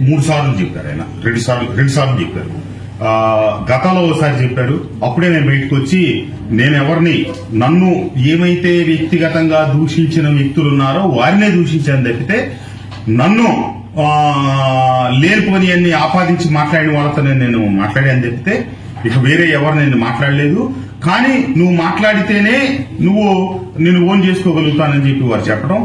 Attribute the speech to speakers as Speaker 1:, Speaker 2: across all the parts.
Speaker 1: 3 సార్లు చెప్పారు ఆయన, 2 సార్లు చెప్పారు. గతంలో ఒకసారి చెప్పారు. అప్పుడే నేను బయటకు వచ్చి నేను ఎవరిని, నన్ను ఏమైతే వ్యక్తిగతంగా దూషించిన వ్యక్తులు ఉన్నారో వారినే దూషించాను తప్పితే నన్ను లేనిపోని అన్ని ఆపాదించి మాట్లాడిన వాళ్ళతో నేను మాట్లాడాను తప్పితే ఇక వేరే ఎవరు నేను మాట్లాడలేదు. కానీ నువ్వు మాట్లాడితేనే నేను ఓన్ చేసుకోగలుగుతానని చెప్పి వారు చెప్పడం.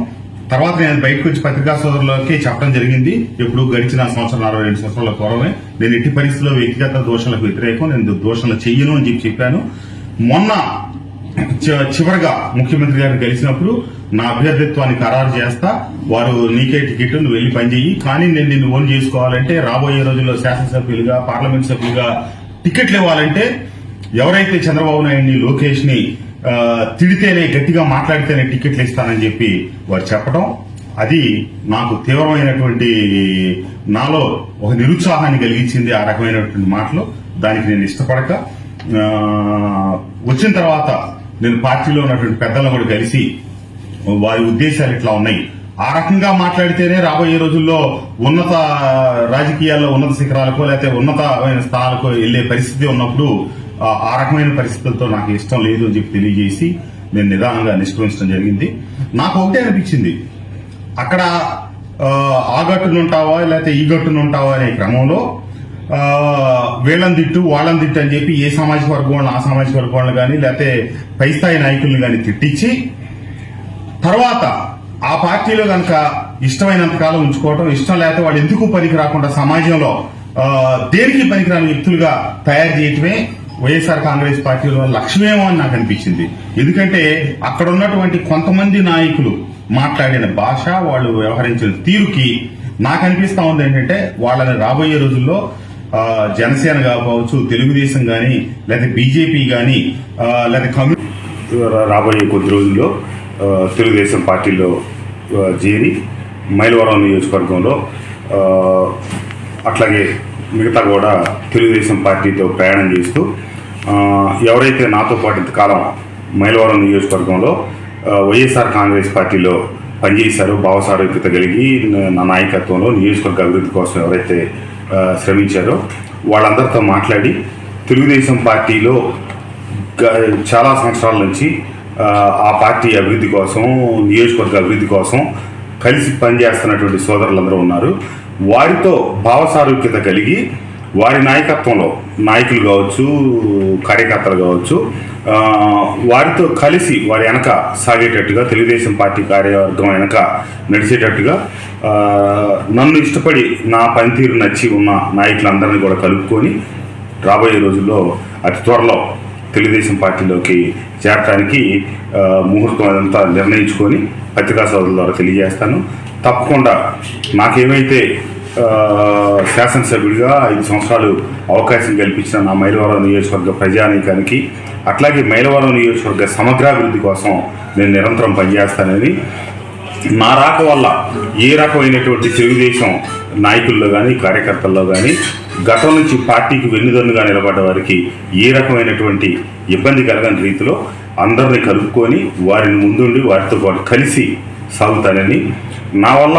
Speaker 1: తర్వాత నేను బయటకు వచ్చి పత్రికా సోదరులకే చెప్పడం జరిగింది. ఎప్పుడు గడిచిన 1.5-2 సంవత్సరాల పూర్వమే నేను ఎట్టి పరిస్థితుల్లో వ్యక్తిగత దోషాలకు వ్యతిరేకం, నేను దోషాలు చెయ్యను అని చెప్పాను. మొన్న చివరిగా ముఖ్యమంత్రి గారిని కలిసినప్పుడు నా అభ్యర్థిత్వాన్ని ఖరారు చేస్తా, వారు నీకే టికెట్, నువ్వు వెళ్లి పనిచేయి, కానీ నేను నిన్ను ఓన్ చేసుకోవాలంటే రాబోయే రోజుల్లో శాసనసభ్యులుగా, పార్లమెంట్ సభ్యులుగా టికెట్లు ఇవ్వాలంటే ఎవరైతే చంద్రబాబు నాయుడిని, లోకేష్ ని తిడితేనే, గట్టిగా మాట్లాడితేనే టికెట్లు ఇస్తానని చెప్పి వారు చెప్పడం, అది నాకు తీవ్రమైనటువంటి నాలో ఒక నిరుత్సాహాన్ని కలిగించింది. ఆ రకమైనటువంటి మాటలు దానికి నేను ఇష్టపడక వచ్చిన తర్వాత నేను పార్టీలో ఉన్నటువంటి పెద్దలను కూడా కలిసి వారి ఉద్దేశాలు ఇట్లా ఉన్నాయి, ఆ రకంగా మాట్లాడితేనే రాబోయే రోజుల్లో ఉన్నత రాజకీయాల్లో ఉన్నత శిఖరాలకో లేకపోతే ఉన్నతమైన స్థానాలకు వెళ్లే పరిస్థితి ఉన్నప్పుడు ఆ రకమైన పరిస్థితులతో నాకు ఇష్టం లేదు అని చెప్పి తెలియజేసి నేను నిదానంగా నిష్క్రమించడం జరిగింది. నాకు ఒకటే అనిపించింది, అక్కడ ఆ గట్టునుంటావా లేకపోతే ఈ గట్టునుంటావా అనే క్రమంలో వీళ్ళని తిట్టు వాళ్ళని తిట్టు అని చెప్పి ఏ సామాజిక వర్గం వాళ్ళని, ఆ సామాజిక వర్గం వాళ్ళని కానీ లేకపోతే పై స్థాయి నాయకుల్ని కానీ తిట్టించి తర్వాత ఆ పార్టీలో కనుక ఇష్టమైనంత కాలం ఉంచుకోవటం, ఇష్టం లేకపోతే వాళ్ళు ఎందుకు పనికి రాకుండా సమాజంలో దేనికి పనికిరాని వ్యక్తులుగా తయారు చేయటమే వైఎస్ఆర్ కాంగ్రెస్ పార్టీలో లక్ష్యమేమో అని నాకు అనిపించింది. ఎందుకంటే అక్కడ ఉన్నటువంటి కొంతమంది నాయకులు మాట్లాడిన భాష, వాళ్ళు వ్యవహరించిన తీరుకి నాకు అనిపిస్తా ఉంది ఏంటంటే వాళ్ళని రాబోయే రోజుల్లో జనసేన కావచ్చు, తెలుగుదేశం కానీ లేదా బీజేపీ కానీ లేదా రాబోయే కొద్ది రోజుల్లో తెలుగుదేశం పార్టీలో చేరి మైలవరం నియోజకవర్గంలో అట్లాగే మిగతా కూడా తెలుగుదేశం పార్టీతో ప్రయాణం చేస్తూ ఎవరైతే నాతో పాటు ఇంతకాలం మైలవరం నియోజకవర్గంలో వైఎస్ఆర్ కాంగ్రెస్ పార్టీలో పనిచేశారో, భావసారూప్యత కలిగి నా నాయకత్వంలో నియోజకవర్గ అభివృద్ధి కోసం ఎవరైతే శ్రమించారో వాళ్ళందరితో మాట్లాడి తెలుగుదేశం పార్టీలో చాలా సంవత్సరాల నుంచి ఆ పార్టీ అభివృద్ధి కోసం, నియోజకవర్గ అభివృద్ధి కోసం కలిసి పనిచేస్తున్నటువంటి సోదరులందరూ ఉన్నారు. వారితో భావసారూప్యత కలిగి వారి నాయకత్వంలో నాయకులు కావచ్చు, కార్యకర్తలు కావచ్చు, వారితో కలిసి వారి వెనక సాగేటట్టుగా, తెలుగుదేశం పార్టీ కార్యవర్గం వెనక నడిచేటట్టుగా నన్ను ఇష్టపడి నా పనితీరు నచ్చి ఉన్న నాయకులందరినీ కూడా కలుపుకొని రాబోయే రోజుల్లో అతి త్వరలో తెలుగుదేశం పార్టీలోకి చేరడానికి ముహూర్తం అదంతా నిర్ణయించుకొని పత్రికా సోదరుల ద్వారా తెలియజేస్తాను. తప్పకుండా నాకేమైతే శాసనసభ్యుడిగా 5 సంవత్సరాలు అవకాశం కల్పించిన నా మైలవరం నియోజకవర్గ ప్రజానీకానికి, అట్లాగే మైలవరం నియోజకవర్గ సమగ్రాభివృద్ధి కోసం నేను నిరంతరం పనిచేస్తానని, నా రాక వల్ల ఏ రకమైనటువంటి తెలుగుదేశం నాయకుల్లో కానీ కార్యకర్తల్లో కానీ గతం నుంచి పార్టీకి వెన్నుదన్నుగా నిలబడ్డ వారికి ఏ రకమైనటువంటి ఇబ్బంది కలగని రీతిలో అందరినీ కలుపుకొని వారిని ముందుండి వారితో పాటు కలిసి సాగుతానని, నా వల్ల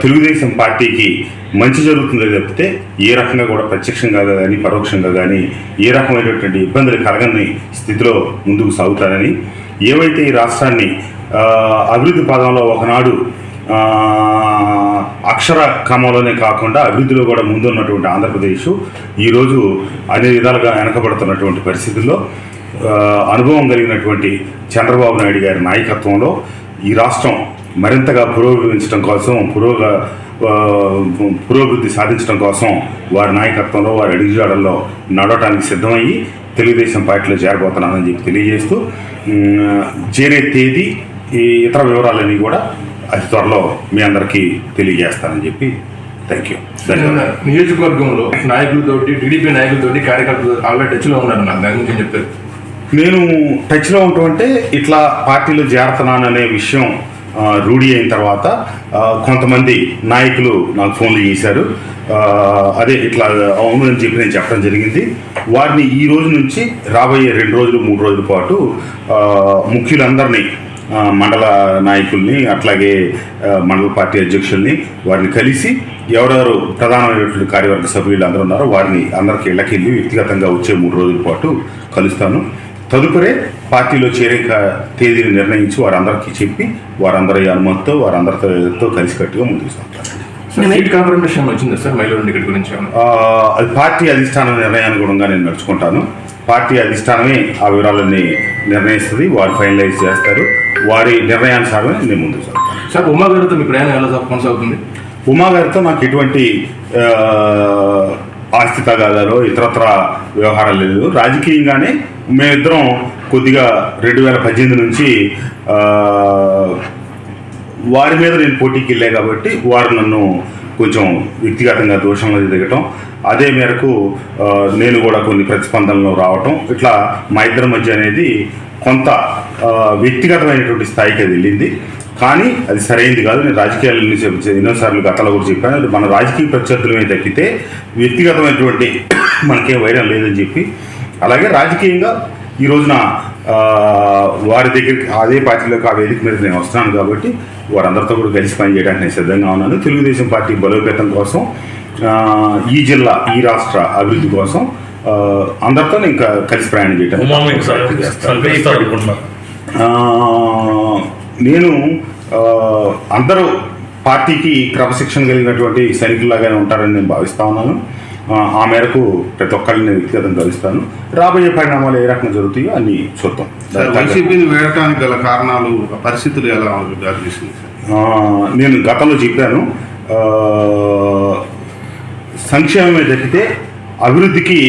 Speaker 1: తెలుగుదేశం పార్టీకి మంచి జరుగుతుందో తప్పితే ఏ రకంగా కూడా ప్రత్యక్షంగా కానీ పరోక్షంగా కానీ ఏ రకమైనటువంటి ఇబ్బందులు కలగని స్థితిలో ముందుకు సాగుతానని, ఏవైతే ఈ రాష్ట్రాన్ని అభివృద్ధి పదంలో ఒకనాడు అక్షర క్రమంలోనే కాకుండా అభివృద్ధిలో కూడా ముందున్నటువంటి ఆంధ్రప్రదేశ్ ఈరోజు అన్ని విధాలుగా వెనకబడుతున్నటువంటి పరిస్థితుల్లో అనుభవం కలిగినటువంటి చంద్రబాబు నాయుడు గారి నాయకత్వంలో ఈ రాష్ట్రం మరింతగా పురోగమించడం కోసం, పురోభివృద్ధి సాధించడం కోసం వారి నాయకత్వంలో, వారి అడుగుజాడల్లో నడవటానికి సిద్ధమయ్యి తెలుగుదేశం పార్టీలో చేరబోతున్నానని చెప్పి తెలియజేస్తూ, చేరే తేదీ ఈ ఇతర వివరాలన్నీ కూడా అతి త్వరలో మీ అందరికీ తెలియజేస్తానని చెప్పి థ్యాంక్ యూ.
Speaker 2: నియోజకవర్గంలో నాయకులతోటి, టీడీపీ నాయకులతోటి, కార్యకర్తలతో ఆల్రెడీ టచ్లో ఉన్నారు. నాకు దాని గురించి చెప్తారు.
Speaker 1: నేను టచ్లో ఉంటుంటే ఇట్లా పార్టీలో చేరుతున్నాననే విషయం రూఢి అయిన తర్వాత కొంతమంది నాయకులు నాకు ఫోన్లు చేశారు. అదే ఇట్లా అవును అని చెప్పి నేను చెప్పడం జరిగింది. వారిని ఈ రోజు నుంచి రాబోయే 2 రోజులు 3 రోజుల పాటు ముఖ్యులందరినీ మండల నాయకుల్ని అట్లాగే మండల పార్టీ అధ్యక్షుల్ని వారిని కలిసి ఎవరెవరు ప్రధానమైనటువంటి కార్యవర్గ సభ్యులు అందరూ ఉన్నారో వారిని అందరికీ ఇళ్ళకెళ్ళి వ్యక్తిగతంగా వచ్చే 3 రోజుల పాటు కలుస్తాను. తదుపరి పార్టీలో చేరే తేదీని నిర్ణయించి వారందరికీ చెప్పి వారందరి అనుమతితో వారందరితో కలిసికట్టుగా ముందుకు సాగుతారు.
Speaker 2: సీట్ కాన్ఫర్మేషన్ వచ్చిందా సార్ మైలవరం టికెట్ గురించి?
Speaker 1: అది పార్టీ అధిష్టానం నిర్ణయానుగుణంగా నేను నడుచుకుంటాను. పార్టీ అధిష్టానమే ఆ వివరాలన్నీ నిర్ణయిస్తుంది, వారు ఫైనలైజ్ చేస్తారు. వారి నిర్ణయానుసారమే నేను ముందుకు సాగుతాను.
Speaker 2: సార్ ఉమా గారితో మీ ప్రయాణం ఎలా కొనసాగుతుంది?
Speaker 1: ఉమా గారితో నాకు ఎటువంటి ఆస్తి తగాదాలో ఇతరత్ర వ్యవహారాలు లేదు. రాజకీయంగానే మేమిద్దరం కొద్దిగా 2018 నుంచి వారి మీద నేను పోటీకి వెళ్ళా కాబట్టి వారు నన్ను కొంచెం వ్యక్తిగతంగా దోషంలో దిగటం, అదే మేరకు నేను కూడా కొన్ని ప్రతిస్పందనలు రావటం, ఇట్లా మా ఇద్దరి మధ్య అనేది కొంత వ్యక్తిగతమైనటువంటి స్థాయికి అది వెళ్ళింది. కానీ అది సరైనది కాదు. నేను రాజకీయాల నుంచి ఎన్నోసార్లు గతంలో కూడా చెప్పాను, మన రాజకీయ ప్రత్యర్థులమే తప్పితే వ్యక్తిగతమైనటువంటి మనకేం వైరం లేదని చెప్పి. అలాగే రాజకీయంగా ఈ రోజున వారి దగ్గరికి అదే పార్టీలోకి ఆ వేదిక మీద నేను వస్తున్నాను కాబట్టి వారందరితో కూడా కలిసి పనిచేయడానికి నేను సిద్ధంగా ఉన్నాను. తెలుగుదేశం పార్టీ బలోపేతం కోసం, ఈ జిల్లా ఈ రాష్ట్ర అభివృద్ధి కోసం అందరితో నేను కలిసి ప్రయాణం చేయడానికి నేను అందరూ పార్టీకి క్రమశిక్షణ కలిగినటువంటి సైనికుల్లాగానే ఉంటారని నేను భావిస్తా ఉన్నాను. ఆ మేరకు ప్రతి ఒక్కరిని నేను వ్యక్తిగతంగా కలుస్తాను. రాబోయే పరిణామాలు ఏ రకంగా జరుగుతాయో అన్ని చూద్దాం.
Speaker 3: వైసీపీని వేయడానికి గల కారణాలు, పరిస్థితులు ఎలా దారితీసింది?
Speaker 1: నేను గతంలో చెప్పాను, సంక్షేమమే తప్పితే అభివృద్ధికి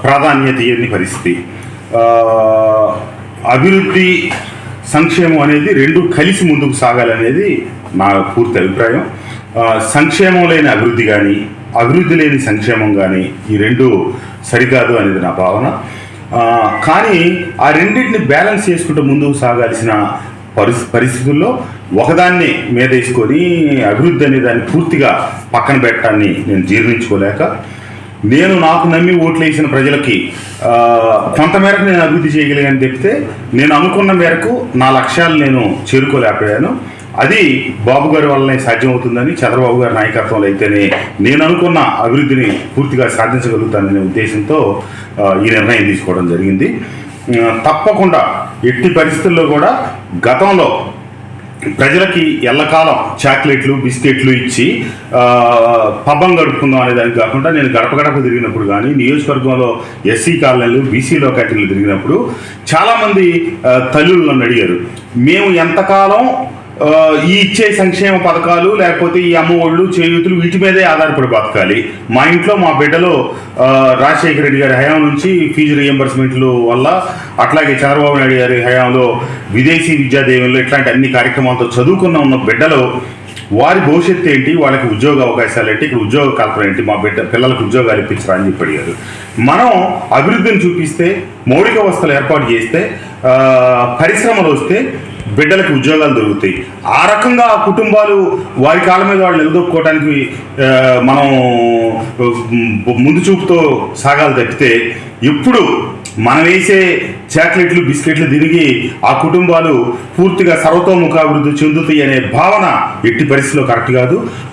Speaker 1: ప్రాధాన్యత ఇవ్వని పరిస్థితి. అభివృద్ధి సంక్షేమం అనేది రెండు కలిసి ముందుకు సాగాలనేది నా పూర్తి అభిప్రాయం. సంక్షేమం లేని అభివృద్ధి కానీ అభివృద్ధి లేని సంక్షేమం కానీ ఈ రెండు సరికాదు అనేది నా భావన. కానీ ఆ రెండింటిని బ్యాలెన్స్ చేసుకుంటూ ముందుకు సాగాల్సిన పరిస్థితుల్లో ఒకదాన్ని మీదేసుకొని అభివృద్ధి అనే దాన్ని పూర్తిగా పక్కన పెట్టడాన్ని నేను జీర్ణించుకోలేక, నేను నాకు నమ్మి ఓట్లు వేసిన ప్రజలకి కొంతమేరకు నేను అభివృద్ధి చేయగలిగాను చెప్తే నేను అనుకున్న మేరకు నా లక్ష్యాలు నేను చేరుకోలేకపోయాను. అది బాబు గారి వల్లనే సాధ్యమవుతుందని, చంద్రబాబు గారి నాయకత్వంలో అయితేనే నేను అనుకున్న అభివృద్ధిని పూర్తిగా సాధించగలుగుతాననే ఉద్దేశంతో ఈ నిర్ణయం తీసుకోవడం జరిగింది. తప్పకుండా ఎట్టి పరిస్థితుల్లో కూడా గతంలో ప్రజలకి ఎల్లకాలం చాక్లెట్లు బిస్కెట్లు ఇచ్చి పబ్బం గడుపుకుందాం అనే దానికి కాకుండా నేను గడప గడప తిరిగినప్పుడు కానీ నియోజకవర్గంలో ఎస్సీ కాలనీలు బీసీ లోకాలిటీలు తిరిగినప్పుడు చాలామంది తల్లులు నన్ను అడిగారు, మేము ఎంతకాలం ఈ ఇచ్చే సంక్షేమ పథకాలు లేకపోతే ఈ అమ్మఒళ్ళు చేయూతులు వీటి మీదే ఆధారపడి బతకాలి? మా ఇంట్లో మా బిడ్డలో రాజశేఖర రెడ్డి గారి హయాం నుంచి ఫీజు రియంబర్స్మెంట్లు వల్ల, అట్లాగే చంద్రబాబు నాయుడు గారి హయాంలో విదేశీ విద్యాదేవుల్లో ఇట్లాంటి అన్ని కార్యక్రమాలతో ఉన్న బిడ్డలో వారి భవిష్యత్తు ఏంటి, వాళ్ళకి ఉద్యోగ అవకాశాలు ఏంటి, ఇక్కడ ఉద్యోగ కల్పన ఏంటి, మా పిల్లలకు ఉద్యోగాలు ఇప్పించరా అని చెప్పి అడిగారు. మనం అభివృద్ధిని చూపిస్తే, మౌలిక వసతులు ఏర్పాటు చేస్తే, పరిశ్రమలు వస్తే బిడ్డలకు ఉద్యోగాలు దొరుకుతాయి. ఆ రకంగా ఆ కుటుంబాలు వారి కాళ్ళ మీద వాళ్ళు నిలదొక్కుకోవడానికి మనం ముందు చూపుతో సాగాలి తప్పితే ఎప్పుడు మనం వేసే చాక్లెట్లు బిస్కెట్లు తిరిగి ఆ కుటుంబాలు పూర్తిగా సర్వతోముఖాభివృద్ధి చెందుతాయి అనే భావన ఎట్టి పరిస్థితిలో కరెక్ట్ కాదు.